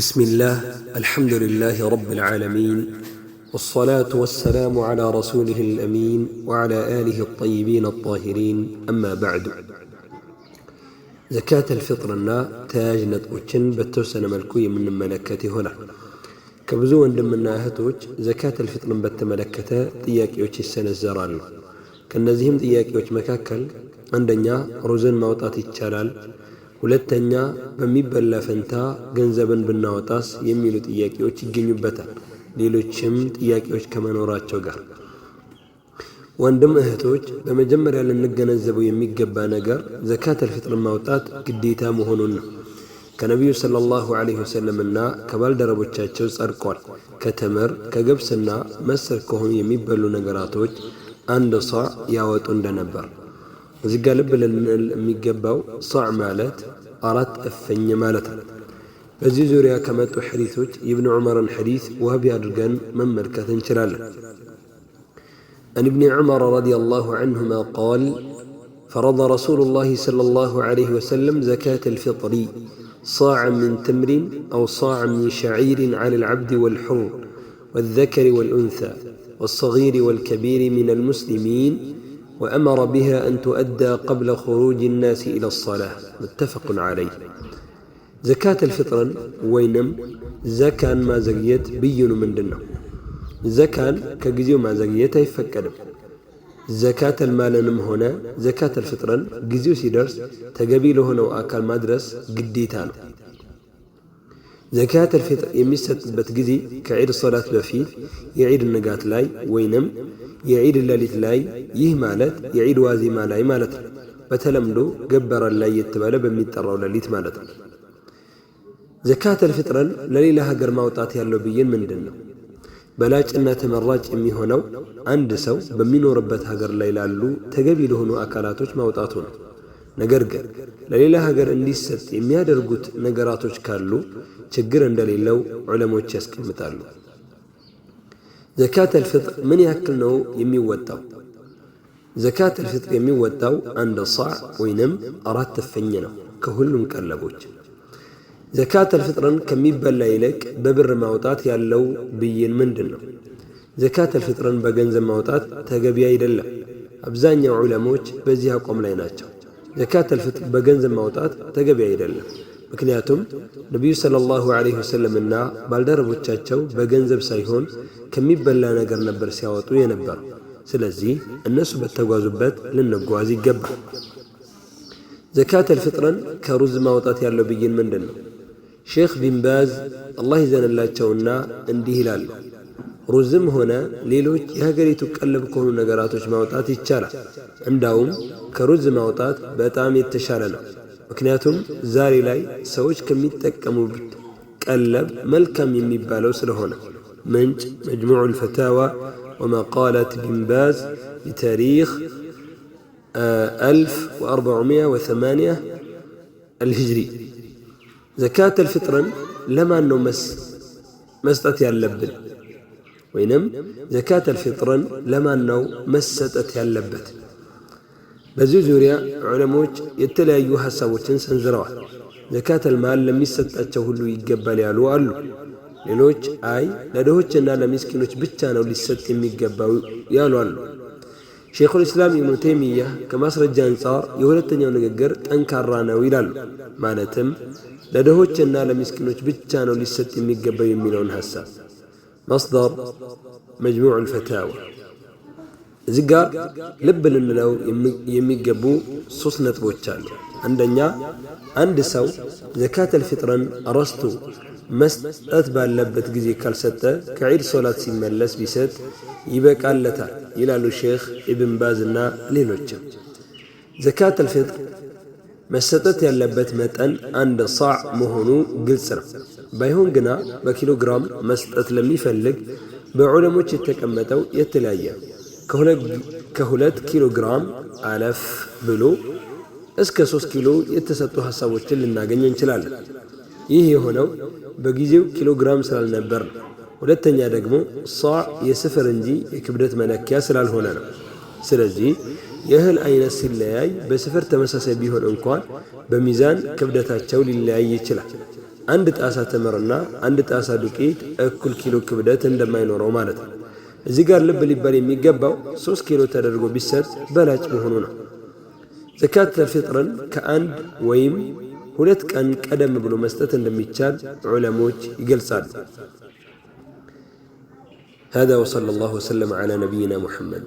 بسم الله الحمد لله رب العالمين والصلاة والسلام على رسوله الأمين وعلى آله الطيبين الطاهرين أما بعد زكاة الفطرنا تاجنت وچن بتوسن ملكوية من ملكته هنا كبزو عندما هتوج زكاة الفطر بتملكته ጥያቄዎች ይሰነዘራሉ ከነዚህም ጥያቄዎች መካከል አንደኛ ሩዝን ማውጣት ይቻላል ሁለተኛ በሚበላ ፈንታ ገንዘብን ብናወጣስ የሚሉ ጥያቄዎች ይገኙበታል ሌሎችም ጥያቄዎች ከመኖራቸው ጋር ወንድም እህቶች በመጀመሪያ ልንገነዘበው የሚገባ ነገር ዘካተል ፍጥር ማውጣት ግዴታ መሆኑን ነው ከነብዩ ሰለላሁ ዐለይሂ ወሰለምና ከባልደረቦቻቸው ጸድቋል ከተምር ከገብስና መሰል ከሆኑ የሚበሉ ነገራቶች አንድ ሷዕ ያወጡ እንደነበር እዚህ ጋር ልብ ልንል የሚገባው ሷዕ ማለት አራት እፍኝ ማለት ነው በዚህ ዙሪያ ከመጡ ሐዲሶች ኢብኑ ዑመርን ሐዲስ ወህቢ አድርገን መመልከት እንችላለን عن ابن عمر رضي الله عنهما قال فرض رسول الله صلى الله عليه وسلم زكاة الفطر صاعا من تمر أو صاعا من شعير على العبد والحر والذكر والأنثى والصغير والكبير من المسلمين وأمر بها أن تؤدى قبل خروج الناس إلى الصلاة متفق عليه زكاة الفطر وينم زكاة ما زكيت بين من دنه زكاة كجزيو ما زكيت يفكرم زكاة المال هنا زكاة الفطر جزيو سيدرس تقبيله هنا وآكل مدرس قديتان زكاة الفطر يمست بتجزي كعيد الصلاة بفيل يعيد النجات لاي وينم يعيد الليلة لاي يهمالت يعيد وازي مالاي مالت بتلمدو جبر اللاي يتبالى بميتر ولا ليت مالت زكاة الفطر لليلة هجر موطاتها اللوبيين من دنو بلاج أن تمراج أمي هنا عند سو بمينو ربت هجر ليلة لو تجبي لهنو أكلاتوش موطاتون نجرجر لليلة هجر انديست يميادر قط نجراتوش كارلو تشجر اندليلو علمو تشسك متالو زكاة الفطر من يأكلنو يمي وطاو زكاة الفطر يمي وطاو عند صاع وينم أراد تفنينو كهلو مكالبوش زكاة الفطر كمي بلا إليك ببر موطات يالو بيين من دنو زكاة الفطر بجنز موطات تقبيا يدلا أبزانيا علموش بزيها قوم ليناتشو زكاة الفطر بجنز موطات تقبيا يدلا ምክንያቱም ነብዩ ሰለላሁ ዐለይሂ ወሰለምና ባልደረቦቻቸው በገንዘብ ሳይሆን ከሚበላ ነገር ነበር ሲያወጡ የነበር ስለዚህ እነሱ በተጓዙበት ልንጓዝ ይገባል ዘካት الفطرን ከሩዝ ማውጣት ያለው ብይን ምንድነው ሼክ ቢን ባዝ አላህ ይዘንላቸውና እንዲህ ይላሉ ሩዝም ሆነ ሌሎች የሀገሪቱ ቀለብ ከሆኑ ነገራቶች ማውጣት ይቻላል እንዳውም ከሩዝ ማውጣት በጣም የተሻለ ነው ምክንያቱም ዛሬ ላይ ሰዎች ከሚጠቀሙበት ቀለብ መልካም የሚባለው ስለሆነ ምንጭ مجموع الفتاوى ومقالات بن باز بتاريخ 1408 الهجري زكاة الفطر لما أنه مسطت ياللبن وينم زكاة الفطر لما أنه مسطت ياللبت በዚህ ዙሪያ ዑለሞች የተለያዩ ሐሳቦችን ሰንዝረዋል ዘካት المال ለሚሰጣቸው ሁሉ ይገባል ያሉ አሉ ሌሎች አይ ለድሆችና ለሚስኪኖች ብቻ ነው ሊሰጥ የሚገባው ያሉ አሉ ሼኹል ኢስላም ኢብኑ ተይሚያ ከማስረጃ አንፃር የሁለተኛው ንግግር ጠንካራ ነው ይላሉ ማለትም ለድሆችና ለሚስኪኖች ብቻ ነው ሊሰጥ የሚገባው የሚለውን ሐሳብ مصدر مجموع الفتاوى እዚህ ጋር ልብ ልንለው የሚገቡ ሶስት ነጥቦች አሉ አንደኛ አንድ ሰው ዘካተል ፍጥርን ረስቶ መስጠት ባለበት ጊዜ ካልሰጠ ከዒድ ሶላት ሲመለስ ቢሰጥ ይበቃለታል ይላሉ ሼክ ኢብን ባዝና ሌሎችም ዘካተል ፍጥር መሰጠት ያለበት መጠን አንድ ሷዕ መሆኑ ግልጽ ነው ባይሆን ግና በኪሎግራም መስጠት ለሚፈልግ በዑለሞች የተቀመጠው የተለያየ ከሁለት ኪሎ ግራም አለፍ ብሎ እስከ 3 ኪሎ የተሰጡ ሐሳቦችን ልናገኝ እንችላለን ይህ የሆነው በጊዜው ኪሎ ግራም ስላልነበር ነው ሁለተኛ ደግሞ ሷዕ የስፍር እንጂ የክብደት መለኪያ ስላልሆነ ነው ስለዚህ የእህል አይነት ሲለያይ በስፍር ተመሳሳይ ቢሆን እንኳን በሚዛን ክብደታቸው ሊለያይ ይችላል አንድ ጣሳ ተምርና አንድ ጣሳ ዱቄት እኩል ኪሎ ክብደት እንደማይኖረው ማለት ነው። እዚህ ጋር ልብ ሊባል የሚገባው 3 ኪሎ ተደርጎ ቢሰጥ በላጭ መሆኑ ነው። ዘካተል ፊጥርን ከአንድ ወይም 2 ቀን ቀደም ብሎ መስጠት እንደሚቻል ዑለሞች ይገልጻሉ። هذا وصلى الله وسلم على نبينا محمد